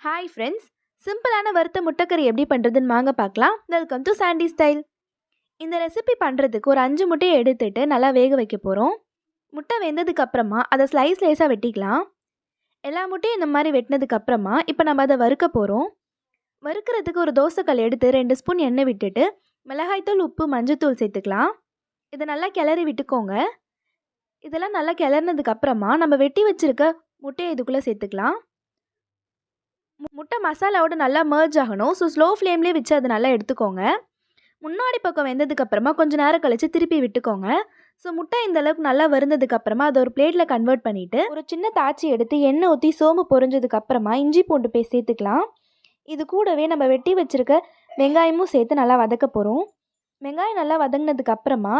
Hi friends, சிம்பிளான வறுத்த முட்டைக்கறி எப்படி பண்ணுறதுன்னு வாங்க பார்க்கலாம். Welcome to Sandy style. இந்த ரெசிபி பண்ணுறதுக்கு ஒரு 5 முட்டையை எடுத்துட்டு நல்லா வேக வைக்க போகிறோம். முட்டை வெந்ததுக்கு அப்புறமா அதை ஸ்லைஸாக வெட்டிக்கலாம். எல்லா முட்டையும் இந்த மாதிரி வெட்டினதுக்கு அப்புறமா இப்போ நம்ம அதை வறுக்க போகிறோம். வறுக்கிறதுக்கு ஒரு தோசைக்கல் எடுத்து 2 ஸ்பூன் எண்ணெய் விட்டுட்டு மிளகாய்த்தூள், உப்பு, மஞ்சத்தூள் சேர்த்துக்கலாம். இதை நல்லா கிளறி விட்டுக்கோங்க. இதெல்லாம் நல்லா கிளறினதுக்கு அப்புறமா நம்ம வெட்டி வச்சிருக்க முட்டையை இதுக்குள்ளே சேர்த்துக்கலாம். முட்டை மசாலாவோட நல்லா மர்ஜ் ஆகணும். ஸோ ஸ்லோ ஃப்ளேம்லேயே வச்சு அதை நல்லா எடுத்துக்கோங்க. முன்னாடி பக்கம் வெந்ததுக்கப்புறமா கொஞ்சம் நேரம் கழித்து திருப்பி விட்டுக்கோங்க. ஸோ முட்டை இந்த அளவுக்கு நல்லா வருந்ததுக்கப்புறமா அதை ஒரு பிளேட்டில் கன்வெர்ட் பண்ணிவிட்டு ஒரு சின்ன தாச்சி எடுத்து எண்ணெய் ஊற்றி சோம்பு பொரிஞ்சதுக்கப்புறமா இஞ்சி பூண்டு பேஸ்ட் சேர்த்துக்கலாம். இது கூடவே நம்ம வெட்டி வச்சுருக்க வெங்காயமும் சேர்த்து நல்லா வதக்க போகிறோம். வெங்காயம் நல்லா வதங்கினதுக்கப்புறமா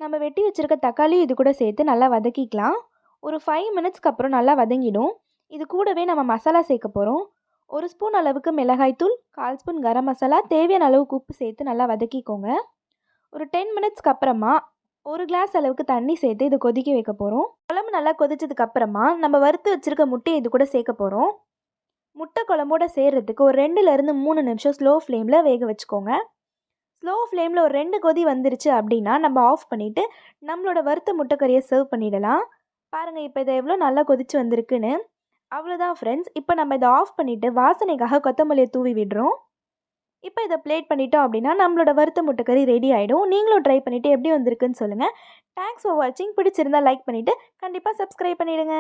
நம்ம வெட்டி வச்சுருக்க தக்காளியும் இது கூட சேர்த்து நல்லா வதக்கிக்கலாம். ஒரு 5 மினிட்ஸ்க்கு அப்புறம் நல்லா வதங்கிடும். இது கூடவே நம்ம மசாலா சேர்க்க போகிறோம். 1 ஸ்பூன் அளவுக்கு மிளகாய்த்தூள், 1/4 ஸ்பூன் கரம் மசாலா, தேவையான அளவுக்கு உப்பு சேர்த்து நல்லா வதக்கிக்கோங்க. ஒரு 10 மினிட்ஸ்க்கு அப்புறமா 1 கிளாஸ் அளவுக்கு தண்ணி சேர்த்து இது கொதிக்க வைக்க போகிறோம். குழம்பு நல்லா கொதிச்சதுக்கு அப்புறமா நம்ம வறுத்து வச்சுருக்க முட்டையை இது கூட சேர்க்க போகிறோம். முட்டை குழம்போட சேர்கிறதுக்கு ஒரு 2லேருந்து 3 நிமிஷம் ஸ்லோ ஃப்ளேமில் வேக வச்சுக்கோங்க. ஸ்லோ ஃப்ளேமில் ஒரு 2 கொதி வந்துருச்சு அப்படின்னா நம்ம ஆஃப் பண்ணிவிட்டு நம்மளோட வறுத்த முட்டைக்கறியை சர்வ் பண்ணிடலாம். பாருங்கள், இப்போ இதை எவ்வளோ நல்லா கொதிச்சு வந்திருக்குன்னு. அவ்வளோதான் ஃப்ரெண்ட்ஸ். இப்போ நம்ம இதை ஆஃப் பண்ணிவிட்டு வாசனைக்காக கொத்தமல்லியை தூவி விடுறோம். இப்போ இதை பிளேட் பண்ணிட்டோம் அப்படின்னா நம்மளோட வறுத்த முட்டைக்கறி ரெடி ஆகிடும். நீங்களும் ட்ரை பண்ணிவிட்டு எப்படி வந்திருக்குன்னு சொல்லுங்கள். தேங்க்ஸ் ஃபார் வாட்சிங். பிடிச்சிருந்தால் லைக் பண்ணிவிட்டு கண்டிப்பாக சப்ஸ்கிரைப் பண்ணிவிடுங்க.